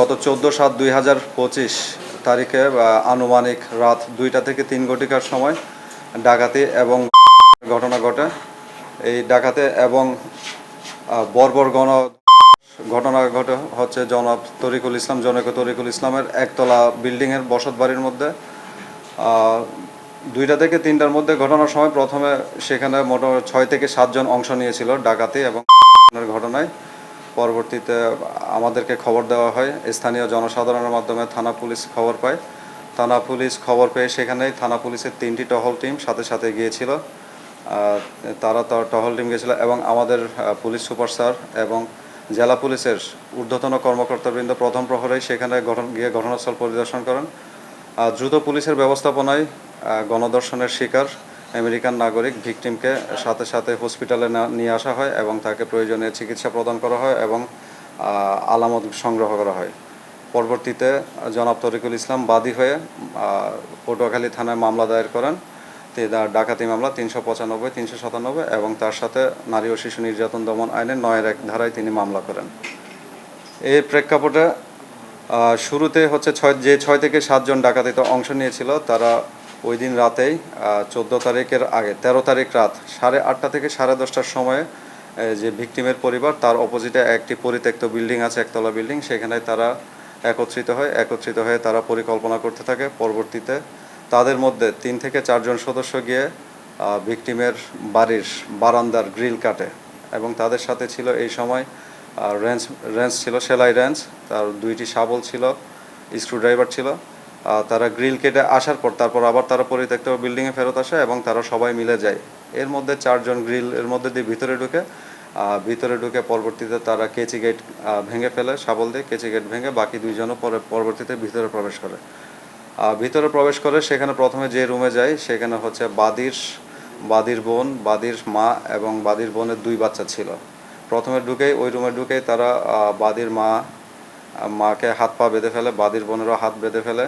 গত 14/7/2025 তারিখে আনুমানিক রাত 2টা থেকে 3 ঘটিকার সময় ডাকাতি এবং ঘটনা ঘটে। এই ডাকাতি এবং বর্বর ঘটনা ঘটে হচ্ছে জনাব তরিকুল ইসলাম, জনৈক তরিকুল ইসলামের একতলা বিল্ডিংয়ের বসত বাড়ির মধ্যে। 2টা থেকে 3টার মধ্যে ঘটনার সময় প্রথমে সেখানে মোটামুটি 6 থেকে 7 জন অংশ নিয়েছিল ডাকাতি এবং ঘটনায়। পরবর্তীতে আমাদেরকে খবর দেওয়া হয়, স্থানীয় জনসাধারণের মাধ্যমে থানা পুলিশ খবর পায়। থানা পুলিশ খবর পেয়ে সেখানেই থানা পুলিশের 3টি টহল টিম সাথে সাথে গিয়েছিল। তারা টহল টিম গিয়েছিল এবং আমাদের পুলিশ সুপার স্যার এবং জেলা পুলিশের ঊর্ধ্বতন কর্মকর্তাবৃন্দ প্রথম প্রহরেই সেখানে গিয়ে ঘটনাস্থল পরিদর্শন করেন। দ্রুত পুলিশের ব্যবস্থাপনায় গণধর্ষণের শিকার আমেরিকান নাগরিক ভিকটিমকে সাথে সাথে হসপিটালে নিয়ে আসা হয় এবং তাকে প্রয়োজনীয় চিকিৎসা প্রদান করা হয় এবং আলামত সংগ্রহ করা হয়। পরবর্তীতে জনাব তরিকুল ইসলাম বাদী হয়ে পটুয়াখালী থানায় মামলা দায়ের করেন, ডাকাতি মামলা 395, 397 এবং তার সাথে নারী ও শিশু নির্যাতন দমন আইনের 9-1 ধারায় তিনি মামলা করেন। এর প্রেক্ষাপটে শুরুতে হচ্ছে 6 থেকে 7 জন ডাকাতিতে অংশ নিয়েছিল, তারা ওই দিন রাতেই 14 তারিখের আগে 13 তারিখ রাত 8:30 থেকে 10:30টার সময়ে যে ভিকটিমের পরিবার তার অপোজিটে একটি পরিত্যক্ত বিল্ডিং আছে, একতলা বিল্ডিং, সেখানে তারা একত্রিত হয়ে তারা পরিকল্পনা করতে থাকে। পরবর্তীতে তাদের মধ্যে 3 থেকে 4 জন সদস্য গিয়ে ভিকটিমের বাড়ির বারান্দার গ্রিল কাটে এবং তাদের সাথে ছিল এই সময় রেঞ্চ ছিল, সেলাই রেঞ্চ, তার 2টি শাবল ছিল, স্ক্রুড্রাইভার ছিল। তারা গ্রিল কেটে আসার পর তারপর আবার তারা পরিত্যক্ত বিল্ডিংয়ে ফেরত আসে এবং তারা সবাই মিলে যায়। এর মধ্যে 4 জন গ্রিল এর মধ্যে দিয়ে ভিতরে ঢুকে পরবর্তীতে তারা কেচি গেট ভেঙে ফেলে, শাবল দিয়ে কেচি গেট ভেঙে বাকি 2 জনও পরবর্তীতে ভিতরে প্রবেশ করে। সেখানে প্রথমে যে রুমে যায় সেখানে হচ্ছে বাদীর বোন, বাদীর মা এবং বাদীর বোনের 2 বাচ্চা ছিল। প্রথমে ওই রুমে ঢুকেই তারা বাদীর মাকে হাত পা বেঁধে ফেলে, বাদীর বোনেরও হাত বেঁধে ফেলে।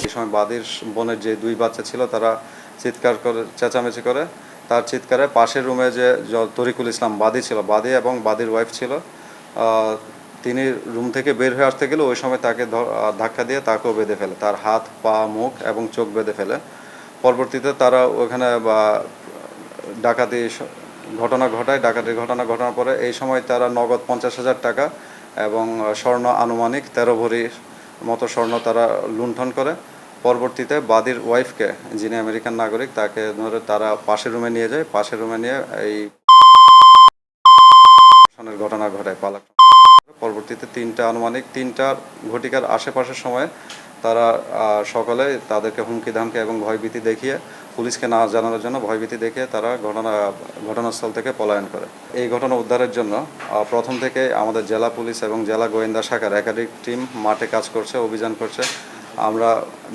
এই সময় বাদীর বোনের যে 2 বাচ্চা ছিল তারা চিৎকার করে চেঁচামেচি করে। তার চিৎকারে পাশের রুমে যে তরিকুল ইসলাম বাদী ছিল, বাদী এবং বাদীর ওয়াইফ ছিল, তিনি রুম থেকে বের হয়ে আসতে গেলে ওই সময় তাকে ধাক্কা দিয়ে তাকেও বেঁধে ফেলে, তার হাত পা মুখ এবং চোখ বেঁধে ফেলে। পরবর্তীতে তারা ওখানে ডাকাতির ঘটনা ঘটানোর পরে এই সময় তারা নগদ 50,000 টাকা এবং স্বর্ণ আনুমানিক 13 ভরির মতো স্বর্ণ তারা লুণ্ঠন করে। পরবর্তীতে বাদীর ওয়াইফকে, যিনি আমেরিকান নাগরিক, তাকে ধরে তারা পাশের রুমে নিয়ে যায়। পাশের রুমে নিয়ে এই ঘটনা ঘটায় পালাক। পরবর্তীতে আনুমানিক 3টা ঘটিকার আশেপাশের সময় তারা সকলে তাদেরকে হুমকি ধামকি এবং ভয়ভীতি দেখিয়ে, পুলিশকে না জানানোর জন্য ভয়ভীতি দেখিয়ে তারা ঘটনাস্থল থেকে পলায়ন করে। এই ঘটনা উদ্ধারের জন্য প্রথম থেকে আমাদের জেলা পুলিশ এবং জেলা গোয়েন্দা শাখার একাধিক টিম মাঠে কাজ করছে, অভিযান করছে। আমরা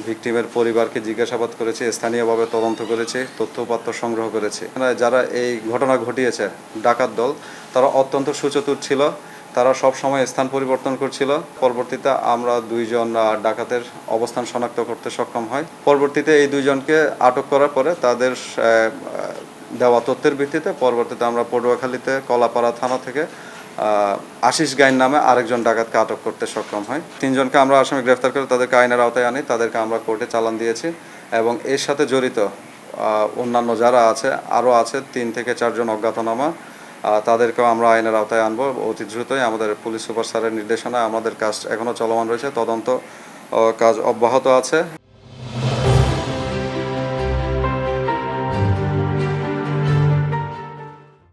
ভিকটিমের পরিবারকে জিজ্ঞাসাবাদ করেছি, স্থানীয়ভাবে তদন্ত করেছি, তথ্যপাত্র সংগ্রহ করেছি। যারা এই ঘটনা ঘটিয়েছে ডাকাত দল, তারা অত্যন্ত সুচতুর ছিল, তারা সব সময় স্থান পরিবর্তন করছিল। পরবর্তীতে আমরা 2 জন ডাকাতের অবস্থান শনাক্ত করতে সক্ষম হয়। পরবর্তীতে এই 2 জনকে আটক করার পরে তাদের দেওয়া তথ্যের ভিত্তিতে পরবর্তীতে আমরা পটুয়াখালীতে কলাপাড়া থানা থেকে আশিস গাইন নামে আরেকজন ডাকাতকে আটক করতে সক্ষম হয়। 3 জনকে আমরা আসামি গ্রেফতার করে তাদেরকে আইনের আওতায় আনি, তাদেরকে আমরা কোর্টে চালান দিয়েছি এবং এর সাথে জড়িত অন্যান্য যারা আছে, আরও আছে 3 থেকে 4 জন অজ্ঞাতনামা, তাদেরকেও আমরা আইনের আওতায় আনবো অতি দ্রুতই। আমাদের পুলিশ সুপার স্যারের নির্দেশনায় আমাদের কাজ এখনও চলমান রয়েছে, তদন্ত কাজ অব্যাহত আছে।